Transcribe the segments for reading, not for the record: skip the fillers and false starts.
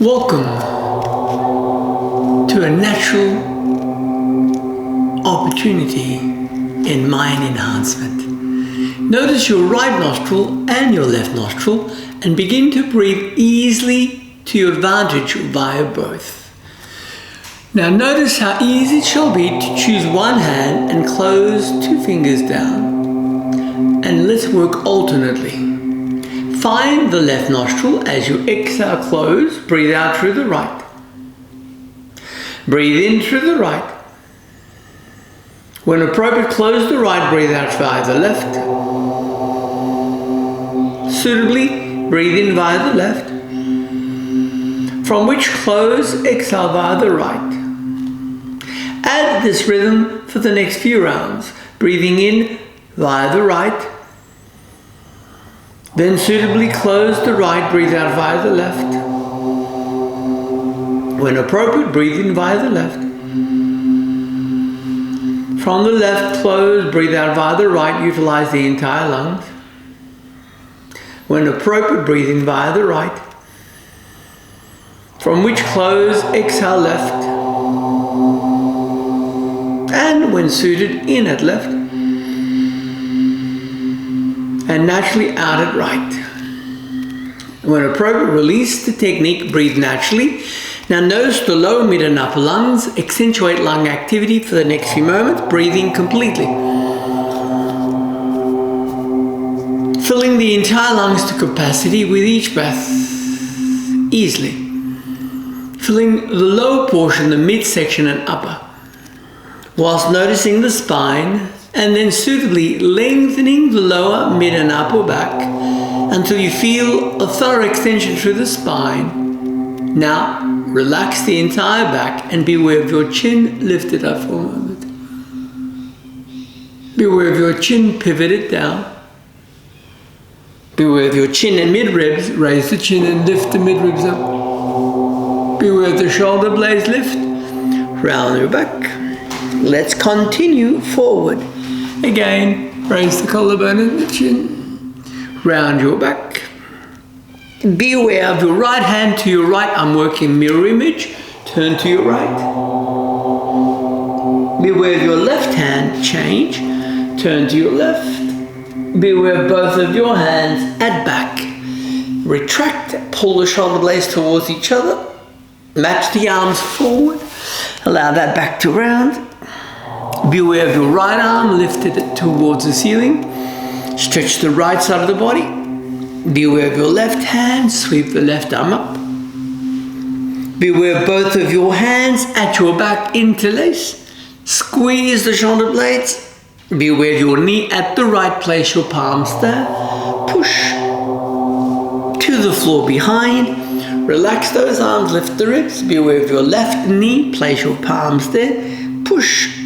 Welcome to a natural opportunity in mind enhancement. Notice your right nostril and your left nostril and begin to breathe easily to your advantage via both. Now notice how easy it shall be to choose one hand and close two fingers down. And let's work alternately. Find the left nostril as you exhale, close, breathe out through the right. Breathe in through the right. When appropriate, close the right, breathe out via the left. Suitably, breathe in via the left. From which close, exhale via the right. Add this rhythm for the next few rounds, breathing in via the right. Then suitably close the right, breathe out via the left. When appropriate, breathe in via the left. From the left, close, breathe out via the right, utilize the entire lungs. When appropriate, breathe in via the right. From which close, exhale left. And when suited, in at left. And naturally out at right. When appropriate, release the technique, breathe naturally. Now notice the lower, mid and upper lungs, accentuate lung activity for the next few moments, breathing completely. Filling the entire lungs to capacity with each breath, easily. Filling the lower portion, the midsection and upper, whilst noticing the spine, and then suitably lengthening the lower, mid and upper back until you feel a thorough extension through the spine. Now, relax the entire back and be aware of your chin lifted up for a moment. Be aware of your chin pivoted down. Be aware of your chin and mid-ribs. Raise the chin and lift the mid-ribs up. Be aware of the shoulder blades lift. Round your back. Let's continue forward. Again, raise the collarbone and the chin. Round your back. Be aware of your right hand to your right. I'm working mirror image. Turn to your right. Be aware of your left hand. Change. Turn to your left. Be aware of both of your hands at back. Retract. Pull the shoulder blades towards each other. Match the arms forward. Allow that back to round. Be aware of your right arm lifted towards the ceiling. Stretch the right side of the body. Be aware of your left hand. Sweep the left arm up. Be aware of both of your hands at your back. Interlace. Squeeze the shoulder blades. Be aware of your knee at the right. Place your palms there. Push to the floor behind. Relax those arms. Lift the ribs. Be aware of your left knee. Place your palms there. Push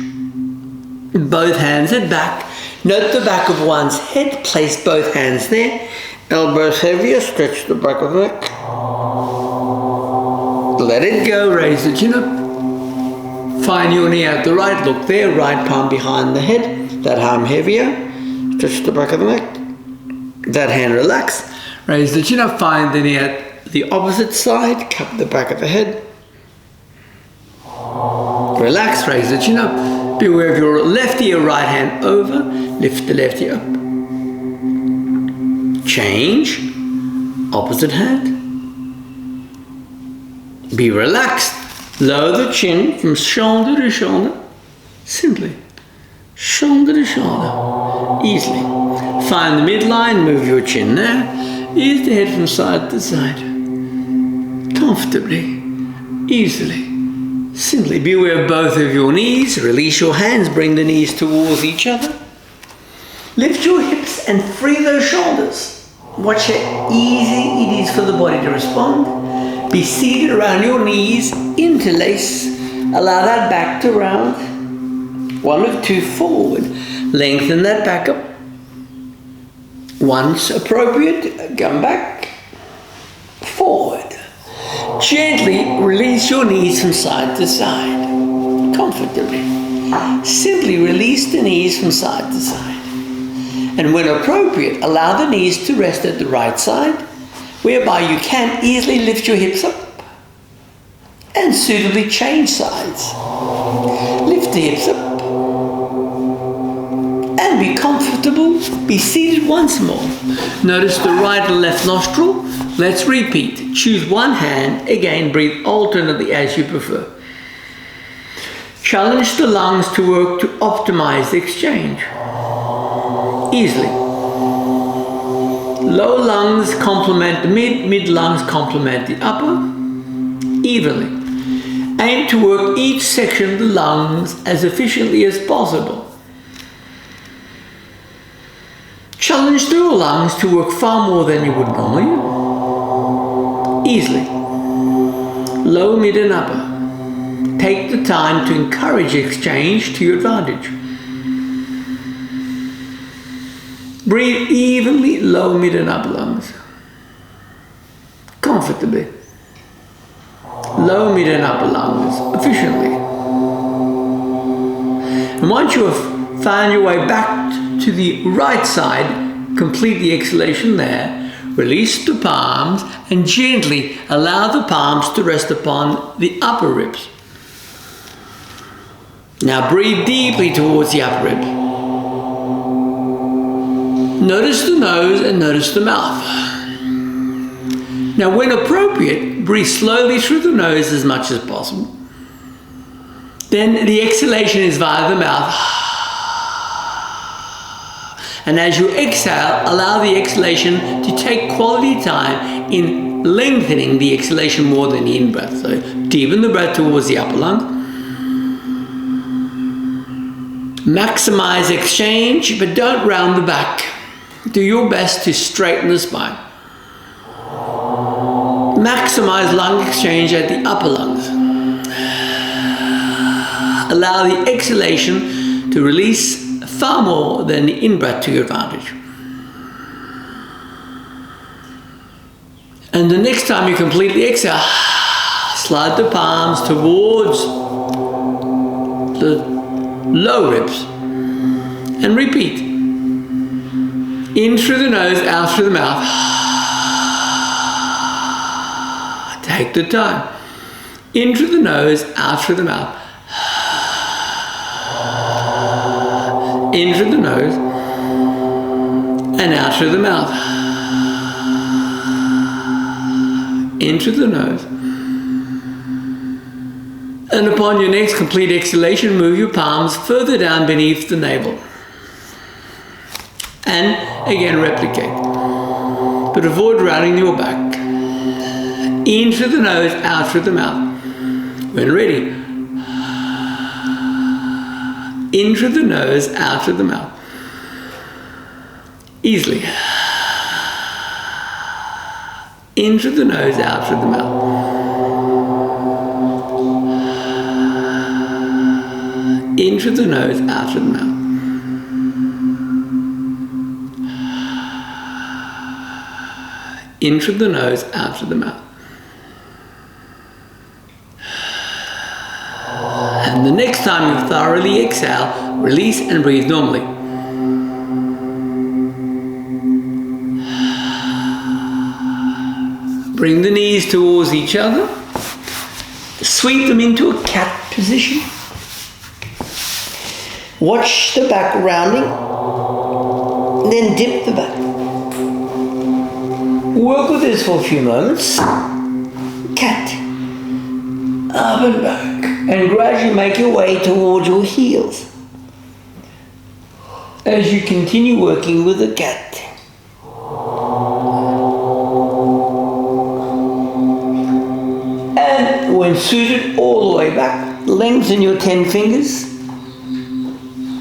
both hands at back. Note the back of one's head. Place both hands there. Elbows heavier. Stretch the back of the neck. Let it go. Raise the chin up. Find your knee at the right. Look there. Right palm behind the head. That arm heavier. Stretch the back of the neck. That hand relax. Raise the chin up. Find the knee at the opposite side. Cup the back of the head. Relax. Raise the chin up. Be aware of your left ear, right hand over. Lift the left ear up. Change. Opposite hand. Be relaxed. Lower the chin from shoulder to shoulder. Simply. Shoulder to shoulder. Easily. Find the midline. Move your chin there. Ease the head from side to side. Comfortably. Easily. Simply be aware of both of your knees. Release your hands. Bring the knees towards each other. Lift your hips and free those shoulders. Watch how easy it is for the body to respond. Be seated around your knees. Interlace. Allow that back to round. One of two forward. Lengthen that back up. Once appropriate, come back. Forward. Gently release your knees from side to side, comfortably. Simply release the knees from side to side. And when appropriate, allow the knees to rest at the right side, whereby you can easily lift your hips up and suitably change sides. Lift the hips up and be comfortable. Be seated once more. Notice the right and left nostril. Let's repeat. Choose one hand. Again, breathe alternately as you prefer. Challenge the lungs to work to optimize the exchange. Easily. Low lungs complement the mid lungs complement the upper. Evenly. Aim to work each section of the lungs as efficiently as possible. Challenge the lungs to work far more than you would normally. Easily. Low, mid and upper. Take the time to encourage exchange to your advantage. Breathe evenly, low, mid and upper lungs. Comfortably. Low, mid and upper lungs efficiently. And once you have found your way back to the right side, complete the exhalation there. Release the palms and gently allow the palms to rest upon the upper ribs. Now breathe deeply towards the upper rib. Notice the nose and notice the mouth. Now when appropriate, breathe slowly through the nose as much as possible. Then the exhalation is via the mouth. And as you exhale, allow the exhalation to take quality time in lengthening the exhalation more than the in-breath. So deepen the breath towards the upper lung. Maximize exchange, but don't round the back. Do your best to straighten the spine. Maximize lung exchange at the upper lungs. Allow the exhalation to release far more than the in-breath to your advantage. And the next time you completely exhale, slide the palms towards the low ribs and repeat. In through the nose, out through the mouth. Take the time. In through the nose, out through the mouth. In through the nose and out through the mouth. In through the nose. And upon your next complete exhalation, move your palms further down beneath the navel. And again replicate. But avoid rounding your back. In through the nose, out through the mouth. When ready, in through the nose, out through the mouth. Easily. In through the nose, out through the mouth. In through the nose, out through the mouth. In through the nose, out through the mouth. And the next time you thoroughly exhale, release and breathe normally. Bring the knees towards each other. Sweep them into a cat position. Watch the back rounding. Then dip the back. Work with this for a few moments. Cat. Up and back. And gradually make your way towards your heels. As you continue working with the cat. And when suited, all the way back, lengthen your 10 fingers.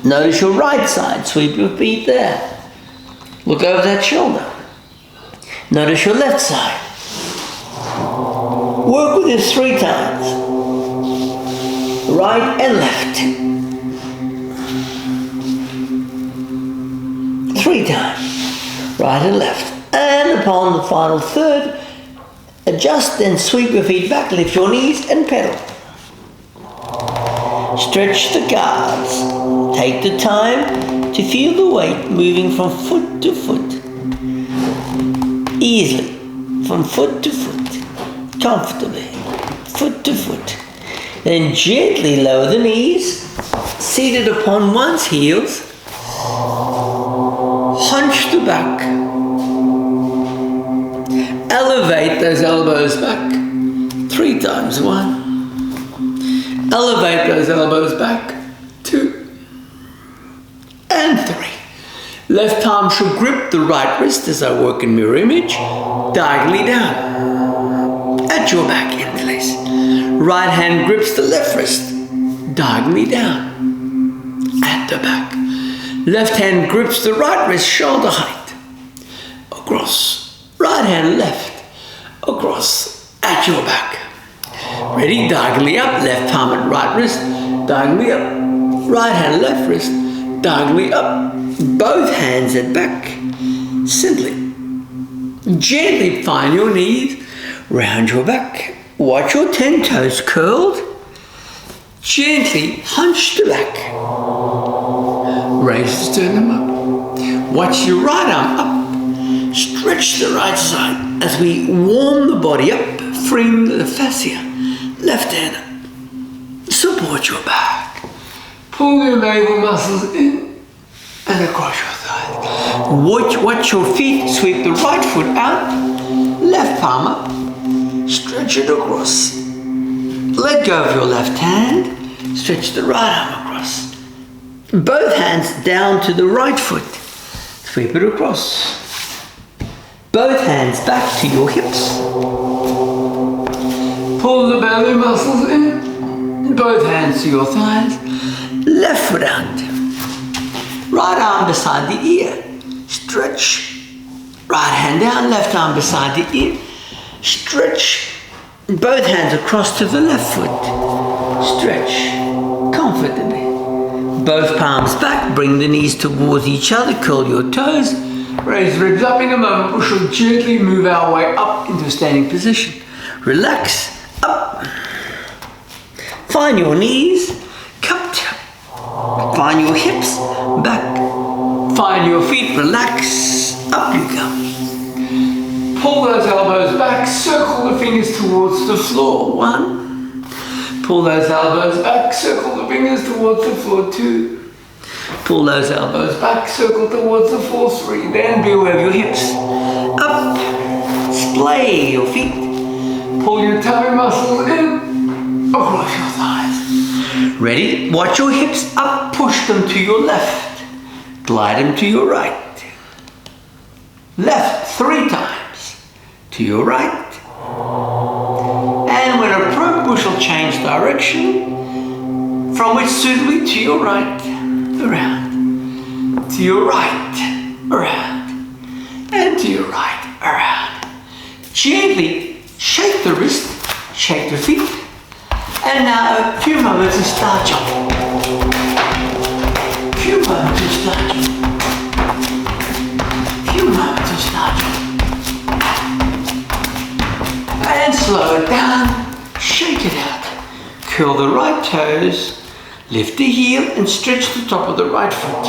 Notice your right side, sweep your feet there. Look over that shoulder. Notice your left side. Work with this 3 times. Right and left. 3 times. Right and left. And upon the final third, adjust and sweep your feet back, lift your knees and pedal. Stretch the calves. Take the time to feel the weight moving from foot to foot. Easily, from foot to foot, comfortably, foot to foot. Then gently lower the knees, seated upon one's heels. Hunch the back. Elevate those elbows back 3 times. 1. Elevate those elbows back 2 and 3. Left arm should grip the right wrist as I work in mirror image, diagonally down at your back interlace. Right hand grips the left wrist, diagonally down at the back. Left hand grips the right wrist, shoulder height, across. Right hand left, across at your back. Ready? Diagonally up, left palm at right wrist, diagonally up. Right hand left wrist, diagonally up. Both hands at back. Simply. Gently find your knees, round your back. Watch your 10 toes curled. Gently hunch the back. Raise the sternum up. Watch your right arm up. Stretch the right side as we warm the body up, freeing the fascia. Left hand up. Support your back. Pull your navel muscles in and across your thighs. Watch your feet sweep the right foot out, left palm up. Stretch it across. Let go of your left hand. Stretch the right arm across. Both hands down to the right foot. Sweep it across. Both hands back to your hips. Pull the belly muscles in. Both hands to your thighs. Left foot out. Right arm beside the ear. Stretch. Right hand down, left arm beside the ear. Stretch. Both hands across to the left foot. Stretch. Comfortably. Both palms back, bring the knees towards each other, curl your toes. Raise the ribs up. In a moment, we shall gently move our way up into a standing position. Relax, up. Find your knees, cupped. Find your hips, back. Find your feet, relax, up you go. Pull those elbows back, circle the fingers towards the floor. 1. Pull those elbows back, circle the fingers towards the floor. 2. Pull those elbows back, circle towards the floor. 3. Then be aware of your hips. Up. Splay your feet. Pull your tummy muscles in. Across your thighs. Ready? Watch your hips up. Push them to your left. Glide them to your right. Left 3 times. To your right. And when appropriate, we shall change direction. From which suitably to your right. Around, to your right, around, and to your right, around. Gently shake the wrist, shake the feet, and now a few moments of start jump. Few moments of start jump. Few moments of start jump. And slow it down, shake it out. Curl the right toes. Lift the heel and stretch the top of the right foot.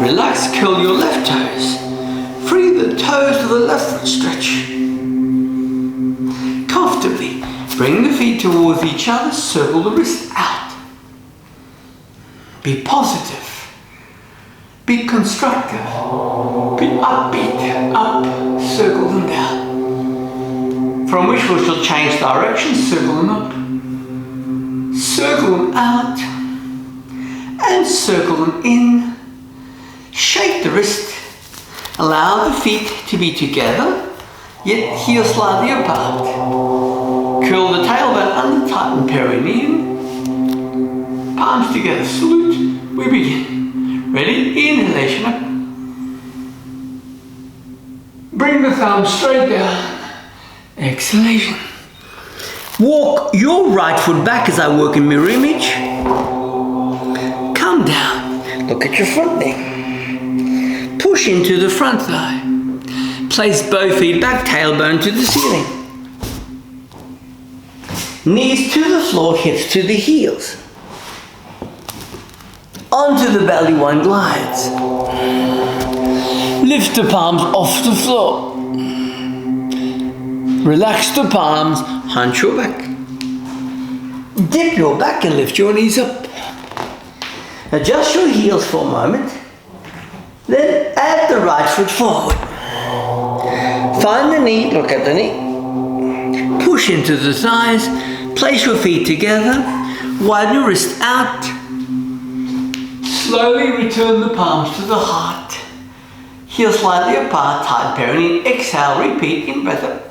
Relax, curl your left toes. Free the toes to the left foot, stretch. Comfortably, bring the feet towards each other, circle the wrists out. Be positive. Be constructive. Be upbeat, up, circle them down. From which we shall change direction, circle them up. Circle them out and circle them in. Shake the wrist. Allow the feet to be together, yet heels slightly apart. Curl the tailbone under, tighten perineum. Palms together, salute. We begin. Ready? Inhalation up. Bring the thumbs straight down. Exhalation. Walk your right foot back as I work in mirror image. Come down. Look at your front leg. Push into the front thigh. Place both feet back, tailbone to the ceiling. Knees to the floor, hips to the heels. Onto the belly, one glides. Lift the palms off the floor. Relax the palms, hunch your back. Dip your back and lift your knees up. Adjust your heels for a moment. Then add the right foot forward. Find the knee, look at the knee. Push into the thighs. Place your feet together. Widen your wrist out. Slowly return the palms to the heart. Heels slightly apart, tight perineum. Exhale, repeat in breath up.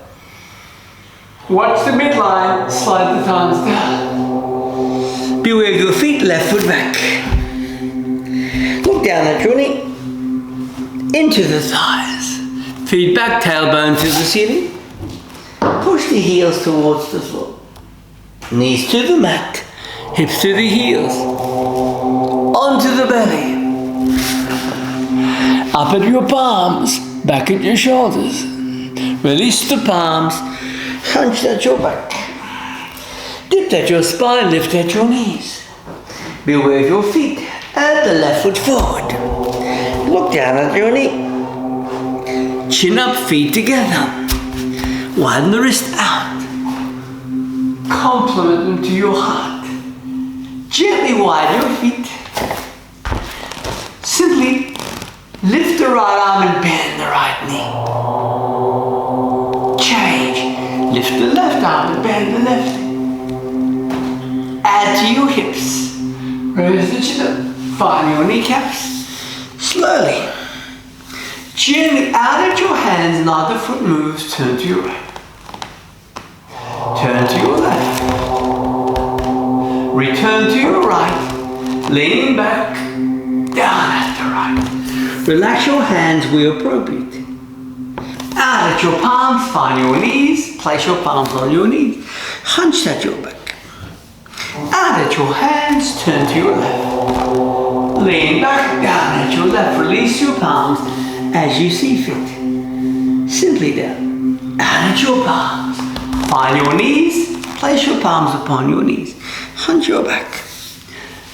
Watch the midline, slide the thumbs down. Beware of your feet, left foot back. Look down at your knee. Into the thighs. Feet back, tailbone to the ceiling. Push the heels towards the floor. Knees to the mat. Hips to the heels. Onto the belly. Up at your palms. Back at your shoulders. Release the palms. Hunched at your back. Dip at your spine. Lift at your knees. Beware of your feet. Add the left foot forward. Look down at your knee. Chin up, feet together. Widen the wrist out. Complement them to your heart. Gently widen your feet. Simply lift the right arm and bend the right knee. Change. Lift the left arm and bend the left knee. Add to your hips. Raise the chin up. Find your kneecaps. Slowly. Gently out at your hands, neither foot moves. Turn to your right. Turn to your left. Return to your right. Lean back. Down at the right. Relax your hands where appropriate. Out at your palms, find your knees. Place your palms on your knees. Hunched at your back. Out at your hands, turn to your left. Lean back, down at your left. Release your palms as you see fit. Simply down. Out at your palms. Find your knees. Place your palms upon your knees. Hunch your back.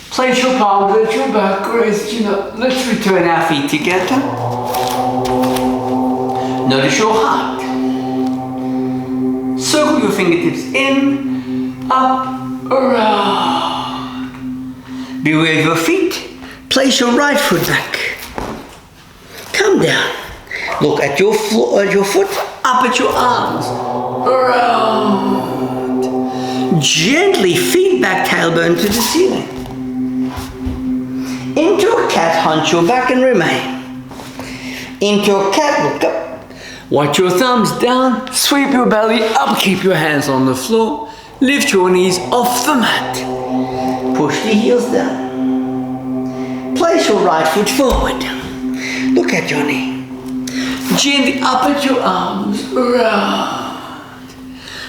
Place your palms at your back. Raise the chin up. Let's return our feet together. Notice your heart. Circle your fingertips in, up, around. Beware of your feet. Place your right foot back. Come down. Look at your foot, up at your arms, around. Gently feet back, tailbone to the ceiling. Into a cat, hunch your back and remain. Into a cat, look up. Watch your thumbs down, sweep your belly up, keep your hands on the floor. Lift your knees off the mat. Push the heels down. Place your right foot forward. Look at your knee. Gently up at your arms, around.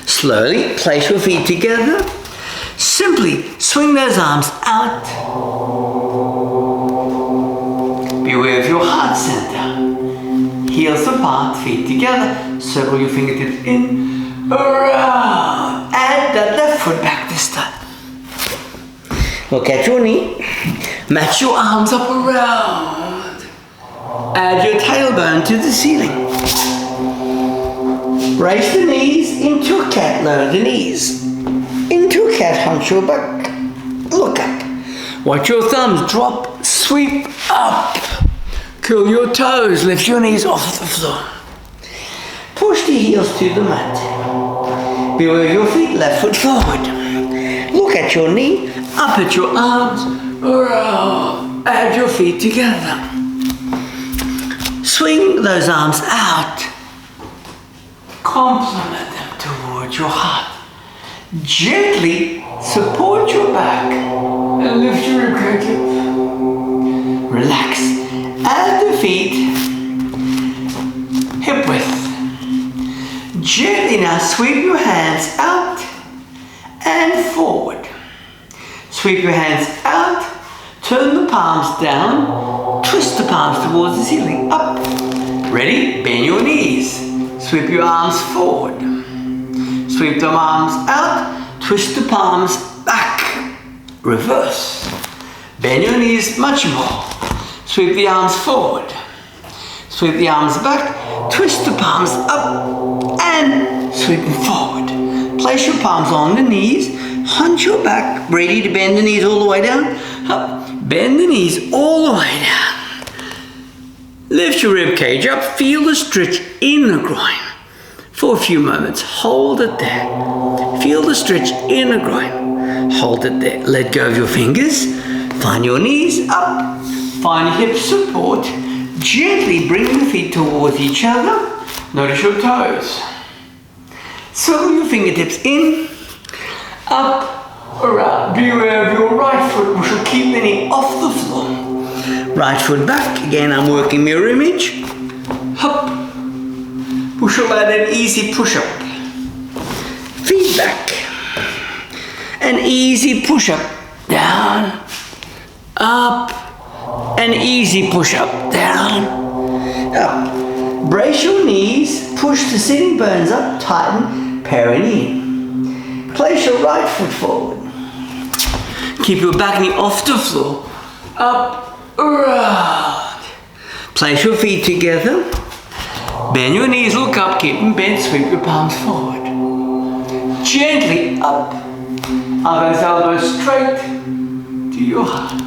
Slowly place your feet together. Simply swing those arms out. Beware of your heart center. Heels apart, feet together. Circle your fingertips in, around. Add that left foot back this time. Look at your knee. Match your arms up around. Add your tailbone to the ceiling. Raise the knees into a cat. Lower the knees. Into a cat, hunch your back. Look up. Watch your thumbs drop, sweep up. Curl your toes, lift your knees off the floor. Push the heels to the mat. Beware of your feet, left foot forward. Look at your knee, up at your arms, around. Add your feet together. Swing those arms out. Complement them towards your heart. Gently support your back and lift your ribcage. Relax. Add the feet hip width. Gently now sweep your hands out and forward. Sweep your hands out. Turn the palms down. Twist the palms towards the ceiling. Up. Ready? Bend your knees. Sweep your arms forward. Sweep the arms out. Twist the palms back. Reverse. Bend your knees much more. Sweep the arms forward. Sweep the arms back. Twist the palms up and sweep them forward. Place your palms on the knees. Hunch your back, ready to bend the knees all the way down. Up. Bend the knees all the way down. Lift your rib cage up, feel the stretch in the groin. For a few moments, hold it there. Feel the stretch in the groin. Hold it there. Let go of your fingers. Find your knees up. Find hip support. Gently bring your feet towards each other. Notice your toes. Swirl your fingertips in, up, around. Be aware of your right foot, which will keep the knee off the floor. Right foot back. Again, I'm working mirror image. Up. Push will add an easy push-up. Feet back. An easy push-up. Down. Up. An easy push-up. Down. Up. Brace your knees. Push the sitting bones up. Tighten. Perineum. Place your right foot forward. Keep your back knee off the floor. Up. Around. Place your feet together. Bend your knees, look up, keep them bent, sweep your palms forward. Gently up. Are those elbows straight to your heart.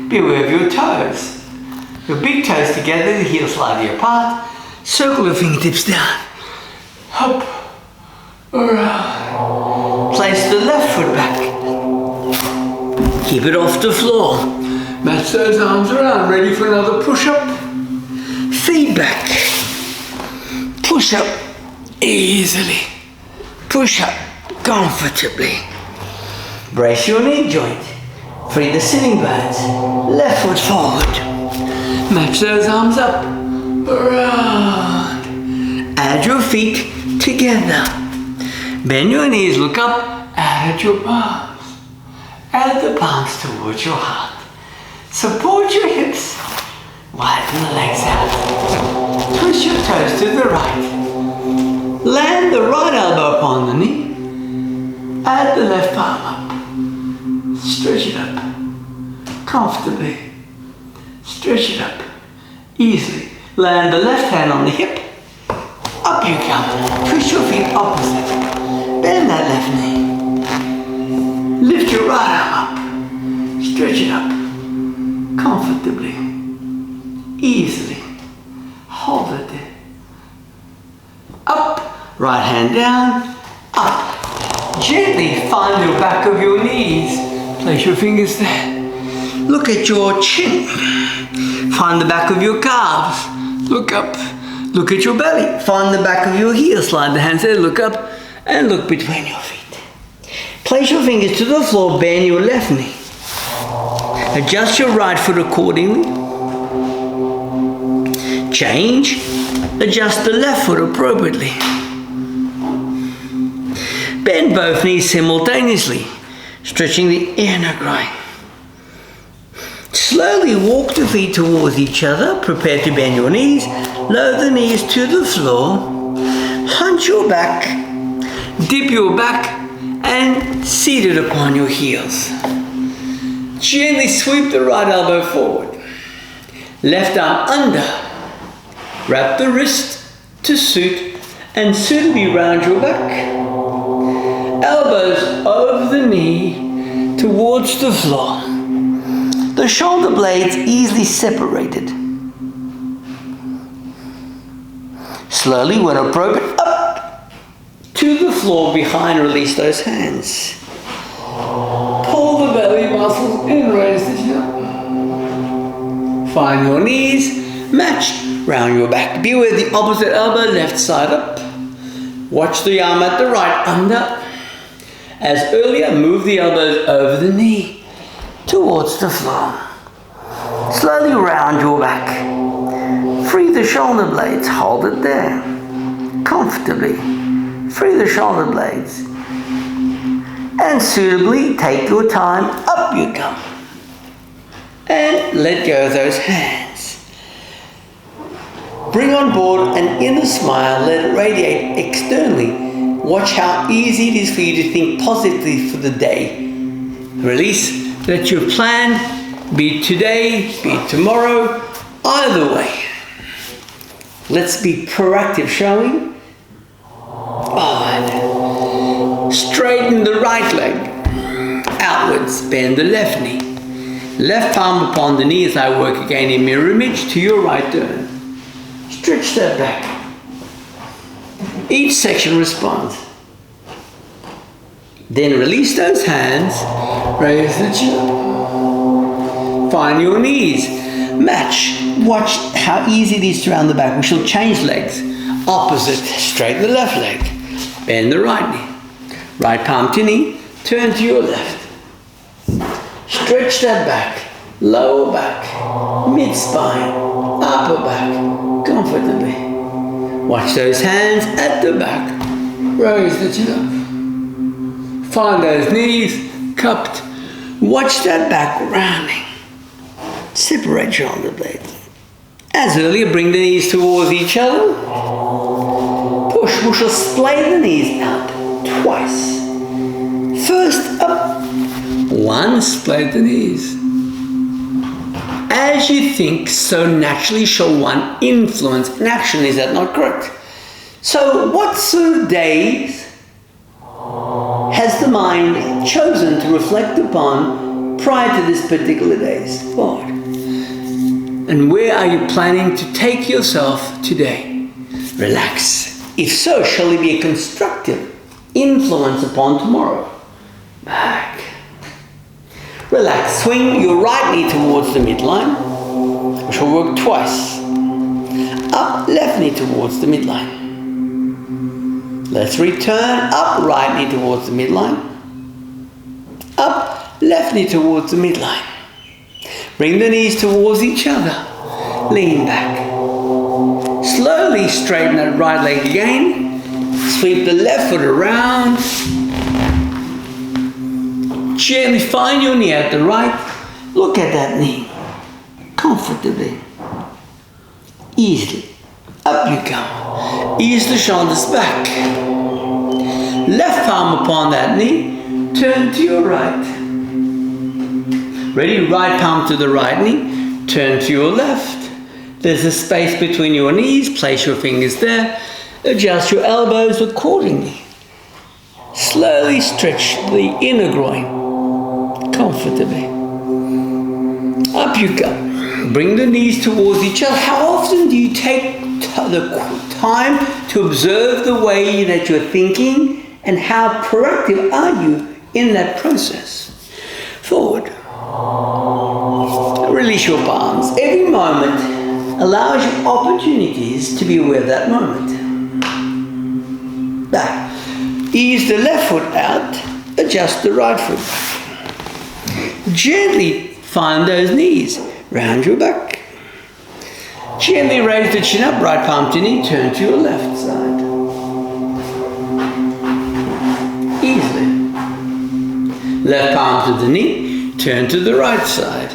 Be aware of your toes. Your big toes together, the heels slightly apart. Circle your fingertips down. Up. Around. Place the left foot back. Keep it off the floor. Match those arms around, ready for another push-up. Feet back. Push up easily. Push up comfortably. Brace your knee joint. Free the sitting bones. Left foot forward. Match those arms up. Around. Add your feet together. Bend your knees, look up. Add at your palms. Add the palms towards your heart. Support your hips. Widen the legs out. Twist your toes to the right. Land the right elbow upon the knee. Add the left palm up. Stretch it up. Comfortably. Stretch it up. Easily. Land the left hand on the hip. Up you come. Twist your feet opposite. Bend that left knee. Lift your right arm up. Stretch it up. Comfortably. Easily. Hold it there. Up. Right hand down. Up. Gently find the back of your knees. Place your fingers there. Look at your chin. Find the back of your calves. Look up. Look at your belly. Find the back of your heels. Slide the hands there. Look up and look between your feet. Place your fingers to the floor. Bend your left knee. Adjust your right foot accordingly. Change. Adjust the left foot appropriately. Bend both knees simultaneously, stretching the inner groin. Slowly walk the feet towards each other. Prepare to bend your knees. Lower the knees to the floor. Hunch your back. Dip your back and seat it upon your heels. Gently sweep the right elbow forward. Left arm under. Wrap the wrist to suit and suitably round your back. Elbows over the knee towards the floor. The shoulder blades easily separated. Slowly, when appropriate, up to the floor behind. Release those hands. Pull the belly muscles in, raise the chin. Find your knees matched. Round your back. Be with the opposite elbow, left side up. Watch the arm at the right, under. As earlier, move the elbows over the knee towards the floor. Slowly round your back. Free the shoulder blades. Hold it there. Comfortably. Free the shoulder blades. And suitably take your time. Up you come. And let go of those hands. Bring on board an inner smile, let it radiate externally. Watch how easy it is for you to think positively for the day. Release, let your plan be today, be tomorrow, either way. Let's be proactive, shall we? Alright. Straighten the right leg. outwards, bend the left knee. Left palm upon the knee as I work again in mirror image to your right turn. Stretch that back. Each section responds. Then release those hands, raise the chin. Find your knees. Match. Watch how easy it is to round the back. We shall change legs. Opposite. Straighten the left leg. Bend the right knee. Right palm to knee. Turn to your left. Stretch that back. Lower back. Mid-spine. Upper back. Comfortably. Watch those hands at the back. Raise the chin up. Find those knees cupped. Watch that back rounding. Separate shoulder blades. As earlier, bring the knees towards each other. Push. We shall splay the knees out twice. First up. One, splay the knees. As you think, so naturally shall one influence in action. Is that not correct? So what sort of days has the mind chosen to reflect upon prior to this particular day's thought? And where are you planning to take yourself today? Relax. If so, shall it be a constructive influence upon tomorrow? Back. Relax. Swing your right knee towards the midline. We shall work twice. Up, left knee towards the midline. Let's return. Up, right knee towards the midline. Up, left knee towards the midline. Bring the knees towards each other. Lean back. Slowly straighten that right leg again. Sweep the left foot around. Gently find your knee at the right. Look at that knee. Comfortably. Easily. Up you come. Ease the shoulders back. Left palm upon that knee. Turn to your right. Ready? Right palm to the right knee. Turn to your left. There's a space between your knees. Place your fingers there. Adjust your elbows accordingly. Slowly stretch the inner groin. Comfortably. Up you go. Bring the knees towards each other. How often do you take the time to observe the way that you're thinking, and how proactive are you in that process? Forward. Release your palms. Every moment allows you opportunities to be aware of that moment. Back. Ease the left foot out. Adjust the right foot back. Gently find those knees. Round your back. Gently raise the chin up. Right palm to knee. Turn to your left side. Easily. Left palm to the knee. Turn to the right side.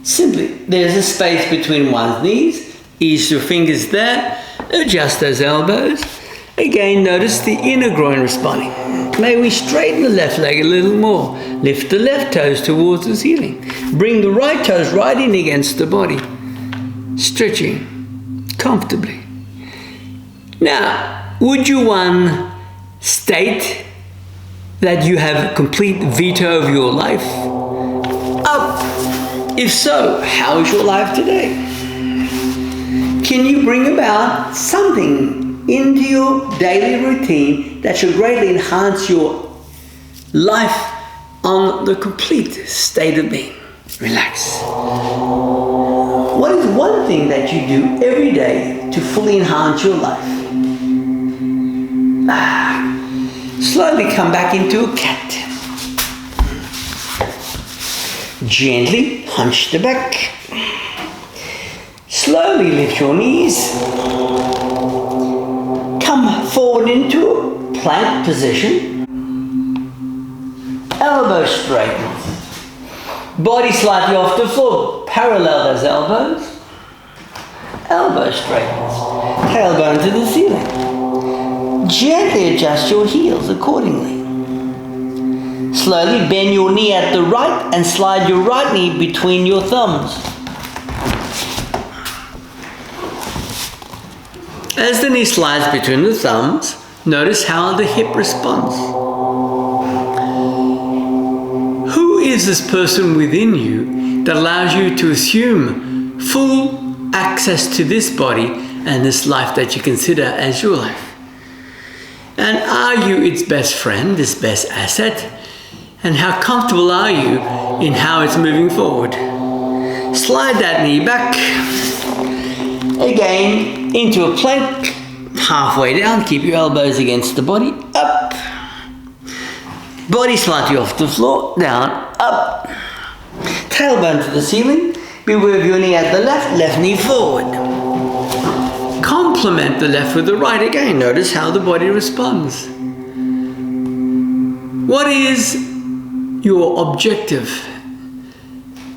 Simply, there's a space between one's knees. Ease your fingers there. Adjust those elbows. Again, notice the inner groin responding. May we straighten the left leg a little more. Lift the left toes towards the ceiling. Bring the right toes right in against the body. Stretching comfortably. Now, would you state that you have complete veto of your life? Up. If so, how is your life today? Can you bring about something into your daily routine that should greatly enhance your life on the complete state of being? Relax. What is one thing that you do every day to fully enhance your life? Slowly come back into a cat. Gently hunch the back. Slowly lift your knees. Come forward into a plank position. Elbows straightened. Body slightly off the floor. Parallel those elbows. Elbows straightened. Tailbone to the ceiling. Gently adjust your heels accordingly. Slowly bend your knee at the right and slide your right knee between your thumbs. As the knee slides between the thumbs, notice how the hip responds. Who is this person within you that allows you to assume full access to this body and this life that you consider as your life? And are you its best friend, its best asset? And how comfortable are you in how it's moving forward? Slide that knee back. Again, into a plank, halfway down. Keep your elbows against the body. Up. Body slightly off the floor. Down. Up. Tailbone to the ceiling. Beware of your knee at the left knee forward. Complement the left with the right again. Notice how the body responds. What is your objective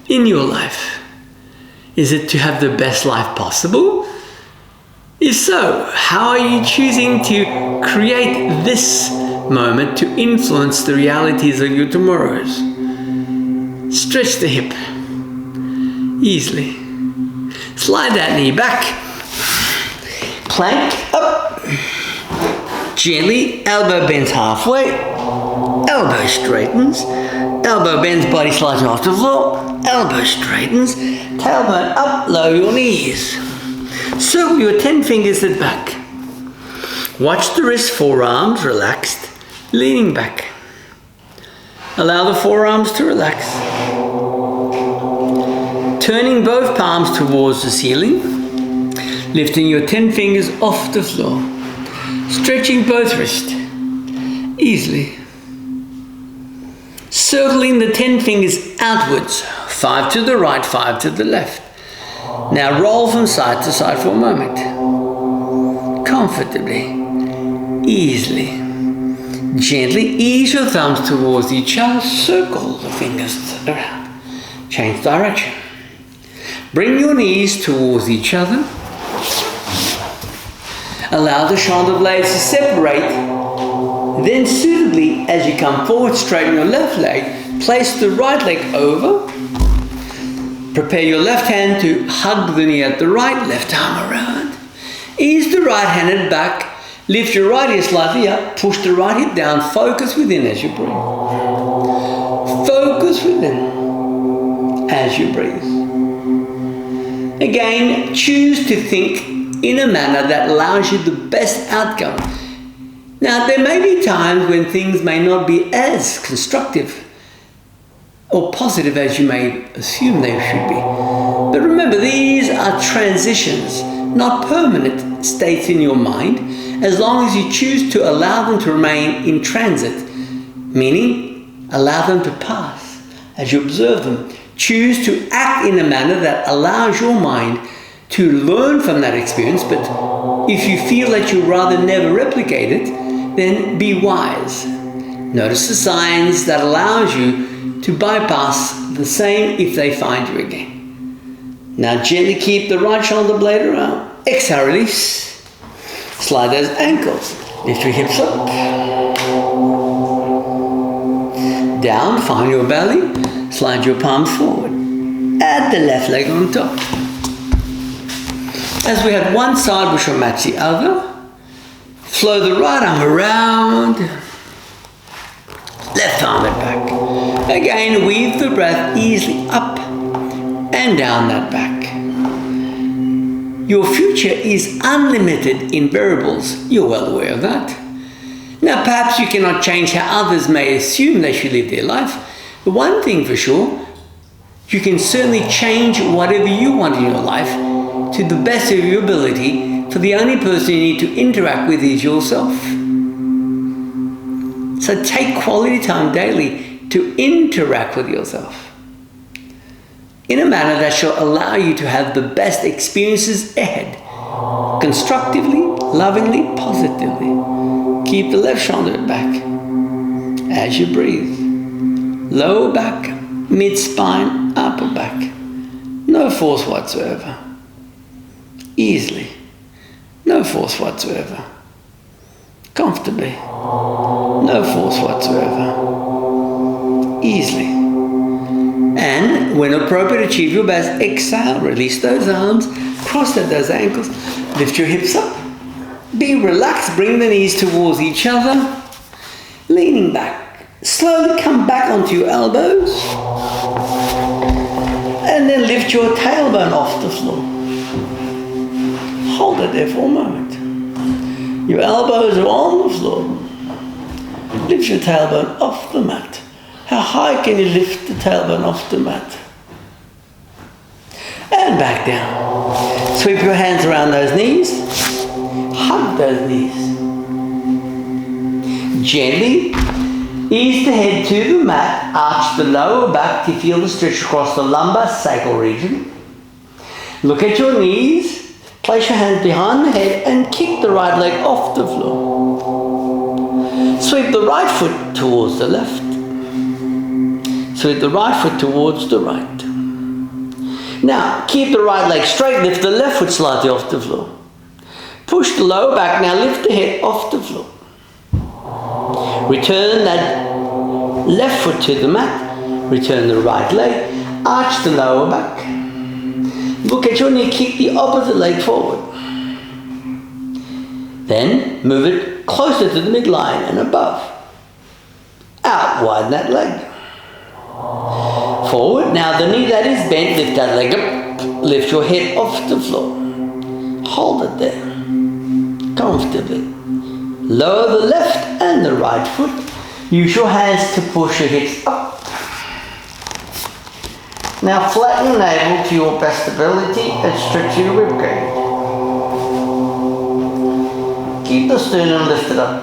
in your life? Is it to have the best life possible? If so, how are you choosing to create this moment to influence the realities of your tomorrows? Stretch the hip easily. Slide that knee back. Plank up. Gently, elbow bends halfway. Elbow straightens. Elbow bends, body slightly off the floor. Elbow straightens. Tailbone up, lower your knees. Circle your 10 fingers at back. Watch the wrist, forearms relaxed, leaning back. Allow the forearms to relax. Turning both palms towards the ceiling. Lifting your 10 fingers off the floor. Stretching both wrists easily. Circling the 10 fingers outwards. 5 to the right, 5 to the left. Now roll from side to side for a moment. Comfortably, easily. Gently ease your thumbs towards each other. Circle the fingers around. Change direction. Bring your knees towards each other. Allow the shoulder blades to separate. Then suitably, as you come forward, straighten your left leg. Place the right leg over. Prepare your left hand to hug the knee at the right, left arm around. Ease the right hand at back. Lift your right ear slightly up. Push the right hip down. Focus within as you breathe. Focus within as you breathe. Again, choose to think in a manner that allows you the best outcome. Now, there may be times when things may not be as constructive or positive as you may assume they should be. But remember, these are transitions, not permanent states in your mind, as long as you choose to allow them to remain in transit, meaning allow them to pass as you observe them. Choose to act in a manner that allows your mind to learn from that experience, but if you feel that you'd rather never replicate it, then be wise. Notice the signs that allows you to bypass the same if they find you again. Now gently keep the right shoulder blade around. Exhale, release. Slide those ankles. Lift your hips up. Down, find your belly. Slide your palms forward. Add the left leg on top. As we have one side, we shall match the other. Flow the right arm around. Left arm at back. Again, weave the breath easily up and down that back. Your future is unlimited in variables. You're well aware of that. Now, perhaps you cannot change how others may assume they should live their life. But one thing for sure, you can certainly change whatever you want in your life to the best of your ability, for the only person you need to interact with is yourself. So take quality time daily to interact with yourself in a manner that shall allow you to have the best experiences ahead, constructively, lovingly, positively. Keep the left shoulder back as you breathe. Lower back, mid-spine, upper back. No force whatsoever. Easily. No force whatsoever. Comfortably. No force whatsoever. Easily. And when appropriate, achieve your best. Exhale, release those arms, cross those ankles, lift your hips up. Be relaxed, bring the knees towards each other, leaning back. Slowly come back onto your elbows. And then lift your tailbone off the floor. Hold it there for a moment. Your elbows are on the floor. Lift your tailbone off the mat. How high can you lift the tailbone off the mat? And back down. Sweep your hands around those knees. Hug those knees. Gently ease the head to the mat. Arch the lower back to feel the stretch across the lumbar sacral region. Look at your knees. Place your hands behind the head and kick the right leg off the floor. Sweep the right foot towards the left. Sweep the right foot towards the right. Now, keep the right leg straight. Lift the left foot slightly off the floor. Push the lower back. Now lift the head off the floor. Return that left foot to the mat. Return the right leg. Arch the lower back. Look at your knee. Kick the opposite leg forward. Then move it closer to the midline and above. Out. Widen that leg. Forward. Now the knee that is bent, lift that leg up. Lift your head off the floor. Hold it there. Comfortably. Lower the left and the right foot. Use your hands to push your hips up. Now flatten your navel to your best ability and stretch your ribcage. Keep the sternum lifted up.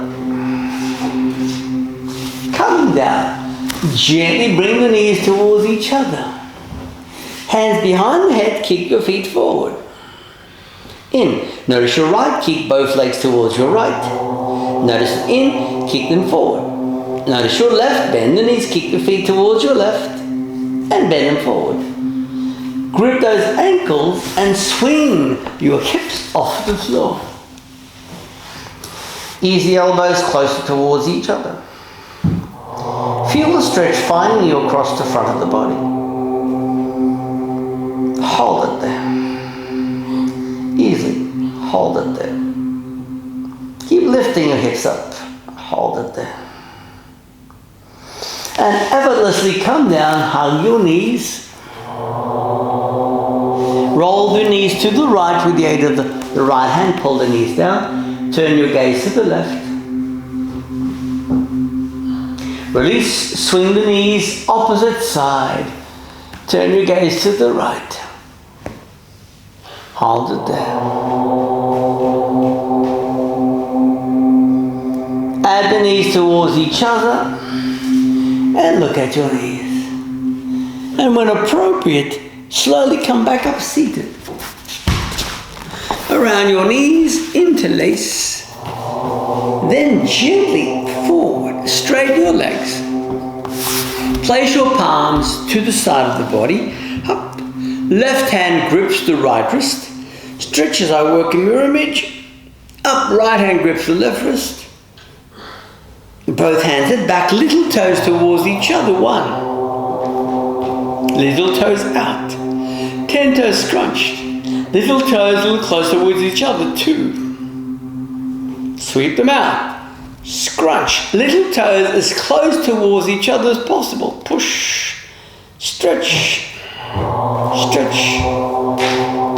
Come down. Gently bring the knees towards each other. Hands behind the head, kick your feet forward. In. Notice your right, kick both legs towards your right. Notice in, kick them forward. Notice your left, bend the knees, kick the feet towards your left, and bend them forward. Grip those ankles and swing your hips off the floor. Ease the elbows closer towards each other. Feel the stretch finding you across the front of the body. Hold it there. Easily. Hold it there. Keep lifting your hips up. Hold it there. And effortlessly come down, hug your knees. Roll the knees to the right with the aid of the right hand. Pull the knees down. Turn your gaze to the left. Release, swing the knees opposite side. Turn your gaze to the right. Hold it there. Add the knees towards each other and look at your knees. And when appropriate, slowly come back up seated. Around your knees, interlace. Then gently forward, straighten your legs. Place your palms to the side of the body. Up. Left hand grips the right wrist. Stretch as I work in mirror image. Up. Right hand grips the left wrist. Both hands at back. Little toes towards each other. 1. Little toes out. 10 toes scrunched. Little toes a little closer towards each other. 2. Sweep them out. Scrunch. Little toes as close towards each other as possible. Push. Stretch. Stretch.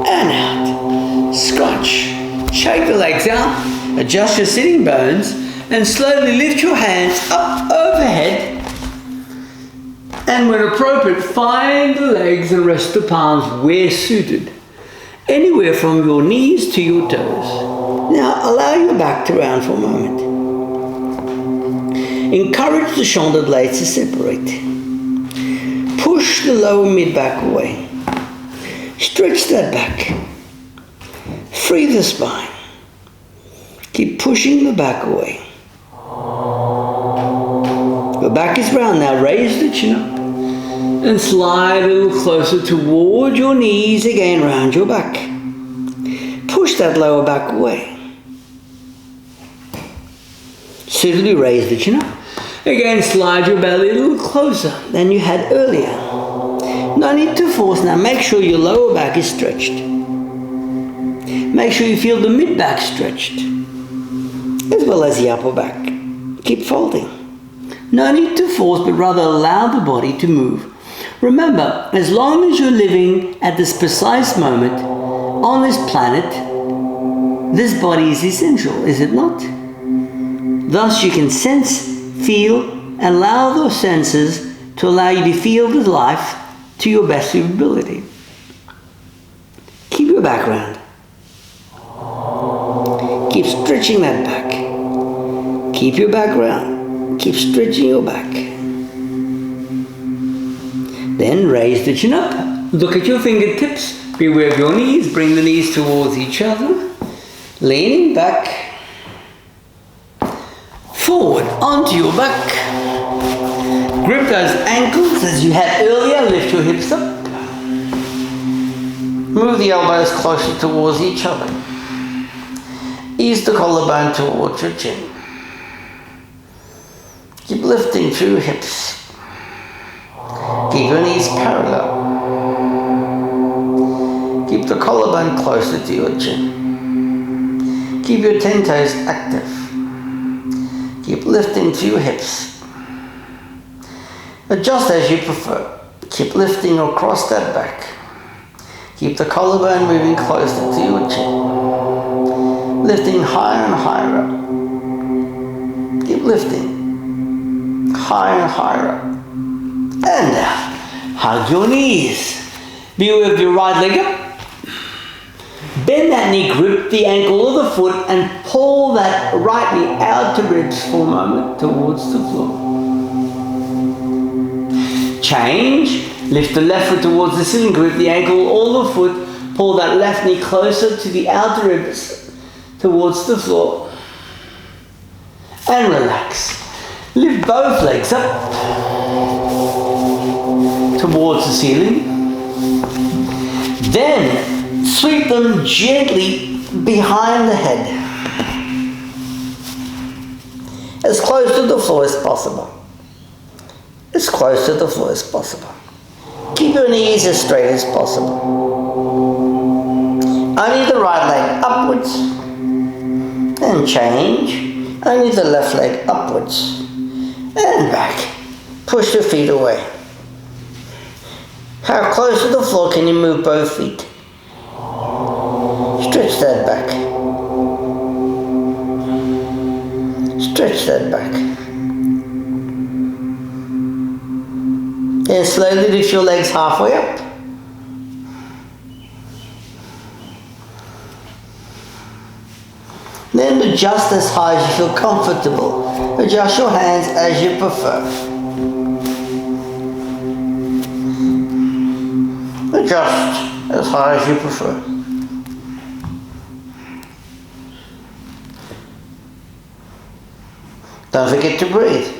And out. Scrunch. Shake the legs out. Adjust your sitting bones. And slowly lift your hands up overhead. And when appropriate, find the legs and rest the palms where suited. Anywhere from your knees to your toes. Now allow your back to round for a moment. Encourage the shoulder blades to separate. Push the lower mid-back away. Stretch that back. Free the spine. Keep pushing the back away. The back is round. Now raise the chin up and slide a little closer toward your knees again, round your back. Push that lower back away. Suitably raise the chin up. Again, slide your belly a little closer than you had earlier. No need to force now. Make sure your lower back is stretched. Make sure you feel the mid-back stretched, as well as the upper back. Keep folding. No need to force, but rather allow the body to move Remember, as long as you're living at this precise moment on this planet, this body is essential, is it not? Thus you can sense, feel, and allow those senses to allow you to feel the life to your best of your ability. Keep your back round. Keep stretching that back. Keep your back round. Keep stretching your back. Then raise the chin up. Look at your fingertips. Beware of your knees. Bring the knees towards each other. Leaning back. Forward onto your back. Grip those ankles as you had earlier. Lift your hips up. Move the elbows closer towards each other. Ease the collarbone towards your chin. Keep lifting through your hips. Keep your knees parallel. Keep the collarbone closer to your chin. Keep your 10 toes active. Keep lifting through your hips. Adjust as you prefer. Keep lifting across that back. Keep the collarbone moving closer to your chin. Lifting higher and higher up. Keep lifting higher and higher up. And down. Hug your knees. Be with your right leg up. Bend that knee, grip the ankle of the foot and pull that right knee out to ribs for a moment towards the floor. Change. Lift the left foot towards the ceiling, grip the ankle or the foot, pull that left knee closer to the outer ribs towards the floor. And relax. Lift both legs up towards the ceiling. Then sweep them gently behind the head, as close to the floor as possible. As close to the floor as possible. Keep your knees as straight as possible. Only the right leg upwards. And change. Only the left leg upwards. And back. Push your feet away. How close to the floor can you move both feet? Stretch that back. Stretch that back. Then slowly lift your legs halfway up. Then adjust as high as you feel comfortable. Adjust your hands as you prefer. Adjust as high as you prefer. Don't forget to breathe.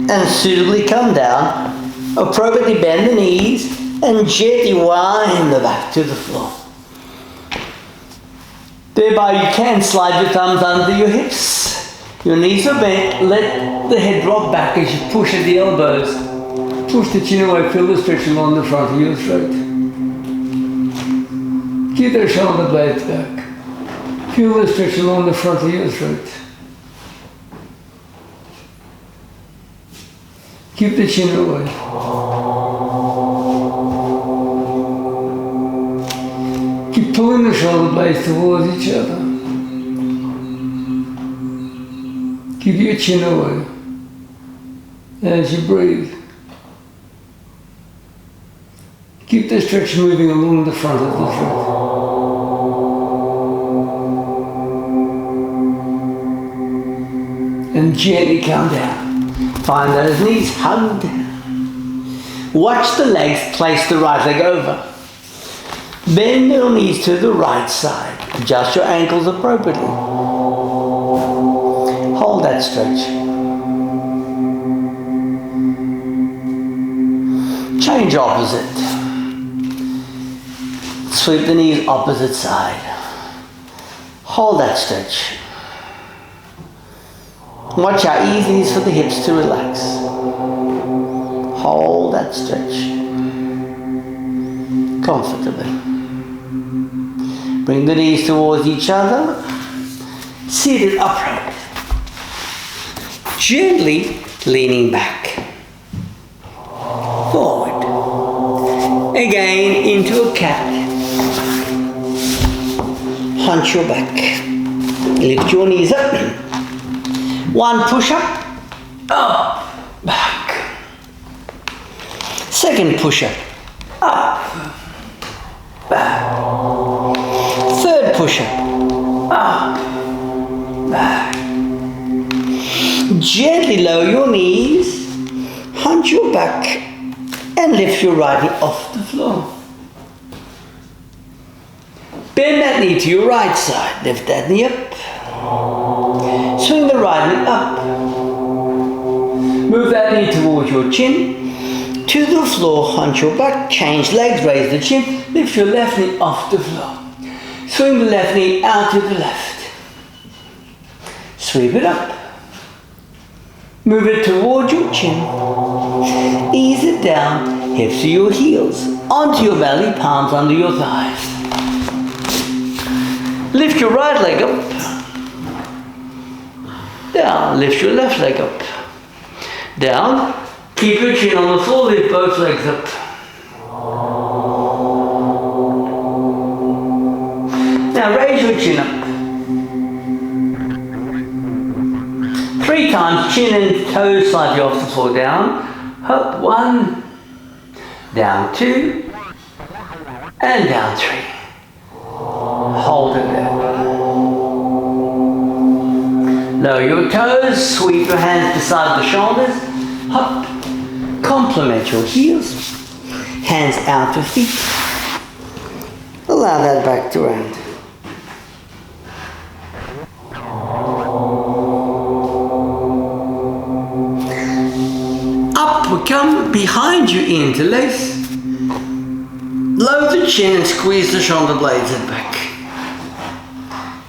And suitably come down, appropriately bend the knees and gently wind the back to the floor. Thereby you can slide your thumbs under your hips. Your knees are bent, let the head drop back as you push at the elbows. Push the chin away, feel the stretch along the front of your throat. Keep the shoulder blades back. Feel the stretch along the front of your throat. Keep the chin away. Keep pulling the shoulder blades towards each other. Keep your chin away as you breathe. Keep the stretch moving along the front of the throat. And gently come down. Find those knees hugged. Watch the legs, place the right leg over. Bend your knees to the right side. Adjust your ankles appropriately. Hold that stretch. Change opposite. Sweep the knees opposite side. Hold that stretch. Watch how easy it is for the hips to relax. Hold that stretch. Comfortably. Bring the knees towards each other. seated upright. Gently leaning back. Forward. Again into a cat. Hunch your back. Lift your knees up. One push-up. Up. Back. Second push-up. Up. Back. Third push-up. Up. Back. Gently lower your knees. Hunch your back. And lift your right knee off the floor. Bend that knee to your right side. Lift that knee up. Swing the right knee up. Move that knee towards your chin. To the floor, hunch your back. Change legs, raise the chin. Lift your left knee off the floor. Swing the left knee out to the left. Sweep it up. Move it towards your chin. Ease it down, hips to your heels. Onto your belly, palms under your thighs. Lift your right leg up. Down, lift your left leg up. Down, keep your chin on the floor, lift both legs up. Now raise your chin up. 3 times, chin and toes slightly off the floor, down. Up, 1, down 2, and down 3. Hold it there. Lower your toes, sweep your hands beside the shoulders, up, complement your heels, hands out to feet. Allow that back to round. Up we come, behind you interlace. Lower the chin and squeeze the shoulder blades and back.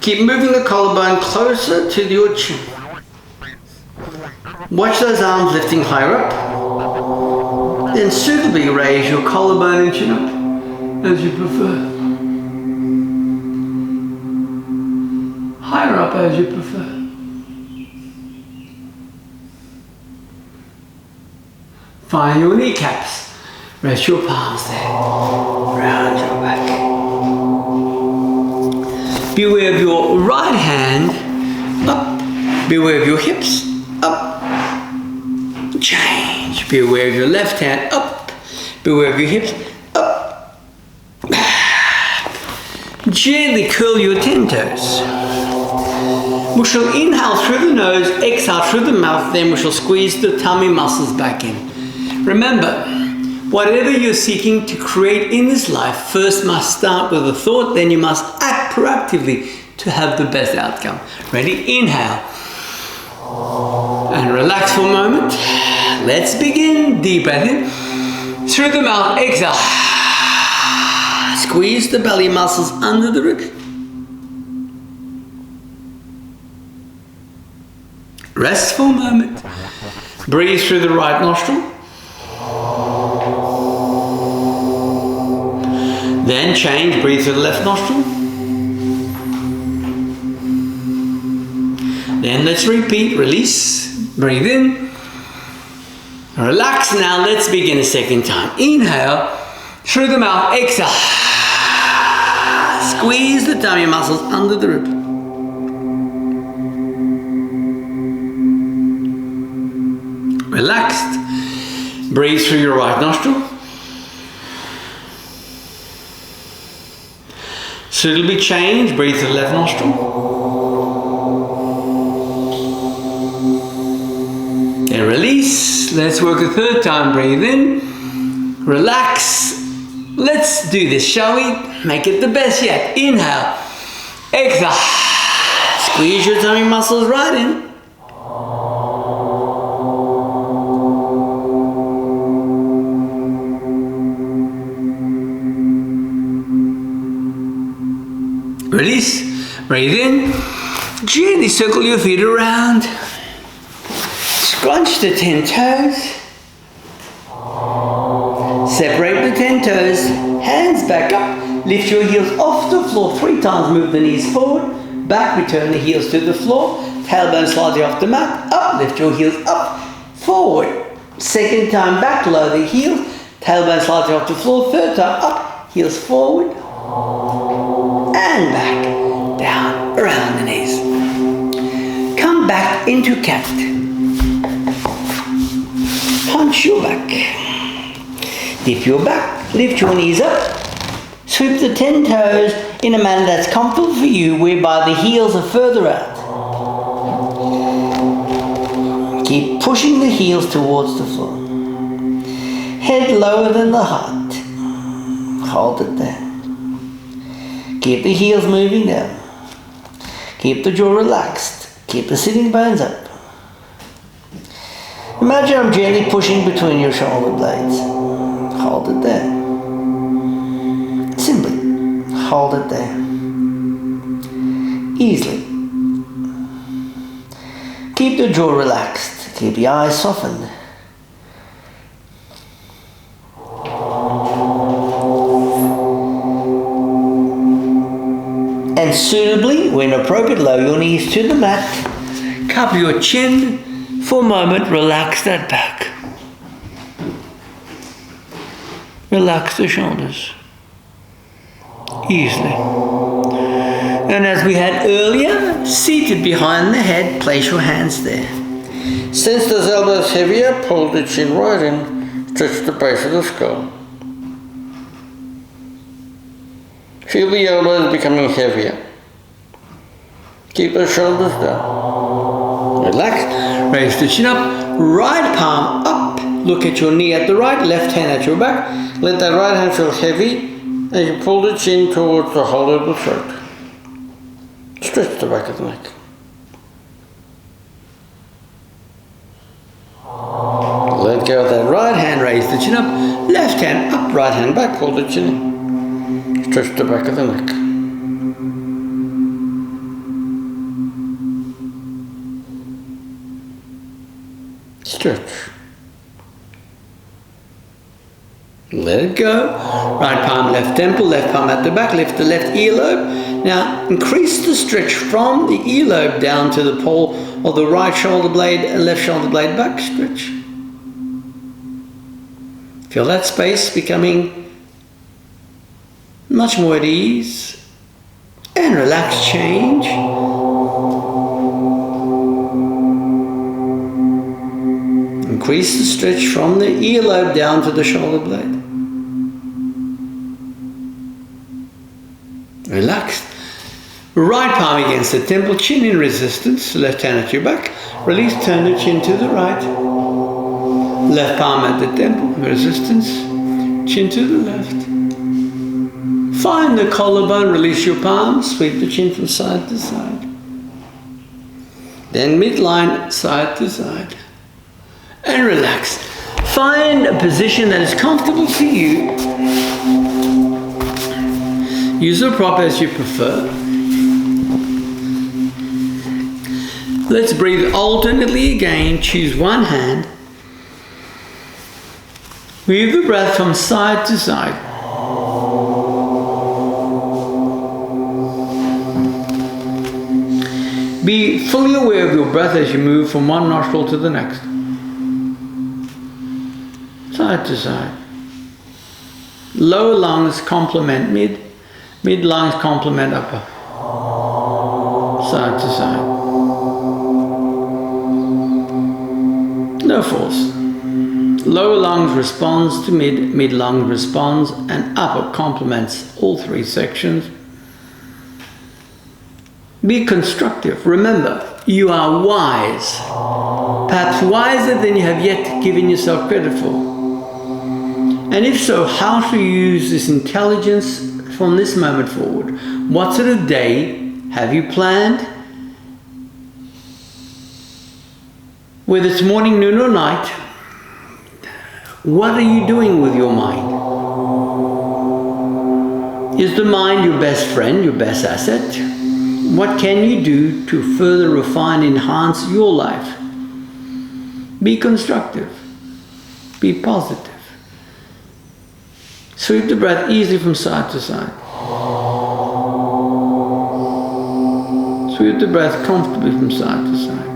Keep moving the collarbone closer to your chin. Watch those arms lifting higher up. Then suitably raise your collarbone and chin up as you prefer. Higher up as you prefer. Find your kneecaps. Rest your palms there. Round your back. Beware of your right hand. Up. Beware of your hips. Up. Change. Beware of your left hand. Up. Beware of your hips. Up. Gently curl your 10 toes. We shall inhale through the nose, exhale through the mouth, then we shall squeeze the tummy muscles back in. Remember, whatever you're seeking to create in this life first must start with a thought, then you must act proactively to have the best outcome. Ready? Inhale. And relax for a moment. Let's begin. Deep breath in. Through the mouth, exhale. Squeeze the belly muscles under the ribs. Rest for a moment. Breathe through the right nostril. Then change, breathe through the left nostril. Then let's repeat, release, breathe in. Relax now, let's begin a second time. Inhale, through the mouth, exhale. Squeeze the tummy muscles under the rib. Relaxed. Breathe through your right nostril. Suitably change, breathe through the left nostril. Then release. Let's work a third time. Breathe in. Relax. Let's do this, shall we? Make it the best yet. Inhale. Exhale. Squeeze your tummy muscles right in. Release, breathe in, gently circle your feet around, scrunch the 10 toes, separate the 10 toes, hands back up, lift your heels off the floor 3 times, move the knees forward, back, return the heels to the floor, tailbone slightly off the mat, up, lift your heels up, forward. Second time back, lower the heels, tailbone slightly off the floor, third time up, heels forward, and back, down, around the knees. Come back into cat. Punch your back. Dip your back, lift your knees up, sweep the 10 toes in a manner that's comfortable for you, whereby the heels are further out. Keep pushing the heels towards the floor. Head lower than the heart. Hold it there. Keep the heels moving down. Keep the jaw relaxed. Keep the sitting bones up. Imagine I'm gently pushing between your shoulder blades. Hold it there. Simply hold it there. Easily. Keep the jaw relaxed. Keep the eyes softened. And suitably, when appropriate, lower your knees to the mat. Cup your chin for a moment. Relax that back. Relax the shoulders. Easily. And as we had earlier, seated behind the head, place your hands there. Since those elbows heavier, pull the chin right in, stretch the base of the skull. Feel the elbows becoming heavier. Keep the shoulders down. Relax, raise the chin up, right palm up, look at your knee at the right, left hand at your back. Let that right hand feel heavy as you pull the chin towards the hollow of the throat. Stretch the back of the neck. Let go of that right hand, raise the chin up, left hand up, right hand back, pull the chin in. Stretch the back of the neck. Stretch. Let it go. Right palm, left temple, left palm at the back, lift the left earlobe. Now increase the stretch from the earlobe down to the pole of the right shoulder blade and left shoulder blade back. Stretch. Feel that space becoming much more at ease. And relax, change. Increase the stretch from the earlobe down to the shoulder blade. Relax. Right palm against the temple, chin in resistance, left hand at your back. Release, turn the chin to the right. Left palm at the temple, resistance, chin to the left. Find the collarbone, release your palms, sweep the chin from side to side. Then midline, side to side. And relax. Find a position that is comfortable for you. Use the prop as you prefer. Let's breathe alternately again. Choose one hand. Move the breath from side to side. Be fully aware of your breath as you move from one nostril to the next. Side to side. Lower lungs complement mid. Mid lungs complement upper. Side to side. No force. Lower lungs responds to mid, mid lung responds, and upper complements all three sections. Be constructive. Remember, you are wise. Perhaps wiser than you have yet given yourself credit for. And if so, how shall you use this intelligence from this moment forward? What sort of day have you planned? Whether it's morning, noon, or night, what are you doing with your mind? Is the mind your best friend, your best asset? What can you do to further refine, enhance your life? Be constructive. Be positive. Sweep the breath easily from side to side. Distribute the breath comfortably from side to side.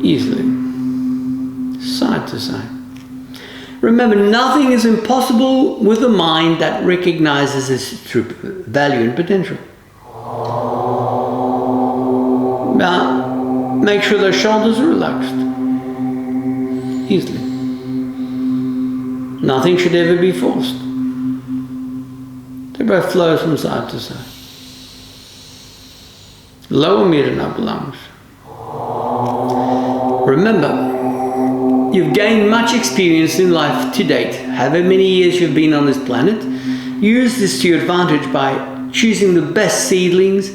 Easily. Side to side. Remember, nothing is impossible with a mind that recognizes its true value and potential. Now, make sure the shoulders are relaxed. Easily. Nothing should ever be forced. The breath flows from side to side. Lower, mid and upper lungs. Remember, you've gained much experience in life to date. However many years you've been on this planet, use this to your advantage by choosing the best seedlings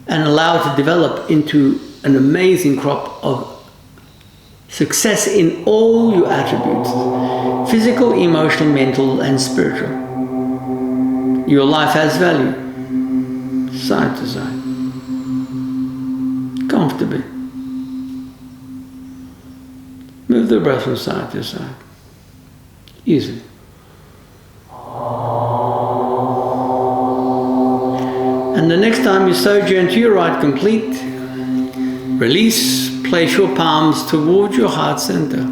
and allow it to develop into an amazing crop of success in all your attributes, physical, emotional, mental and spiritual. Your life has value, side to side, comfortably. Move the breath from side to side, easily. And the next time you sojourn to your right complete, release, place your palms towards your heart center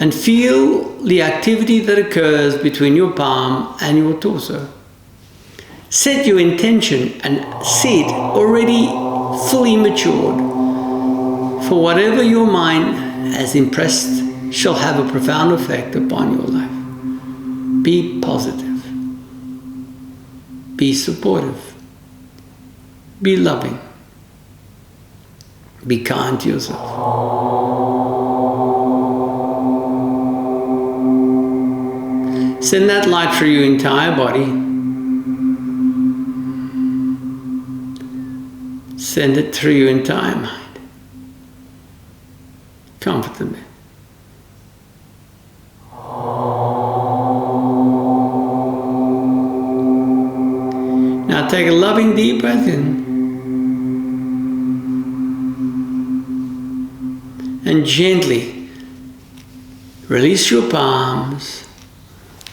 and feel the activity that occurs between your palm and your torso. Set your intention and see it already fully matured. For whatever your mind has impressed shall have a profound effect upon your life. Be positive. Be supportive. Be loving. Be kind to yourself. Send that light through your entire body. Send it through your entire mind. Comfortably. Now take a loving deep breath in. And gently release your palms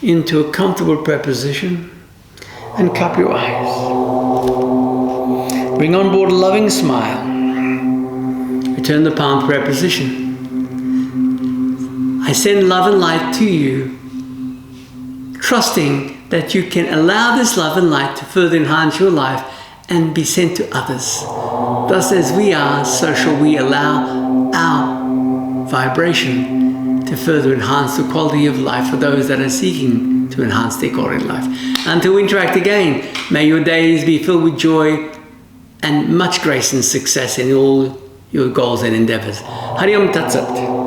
into a comfortable prayer position and cup your eyes. Bring on board a loving smile. Return the palm to prayer position. I send love and light to you, trusting that you can allow this love and light to further enhance your life and be sent to others. Thus, as we are, so shall we allow our vibration to further enhance the quality of life for those that are seeking to enhance their quality of life. Until we interact again, may your days be filled with joy and much grace and success in all your goals and endeavors. Hari Om Tat Sat.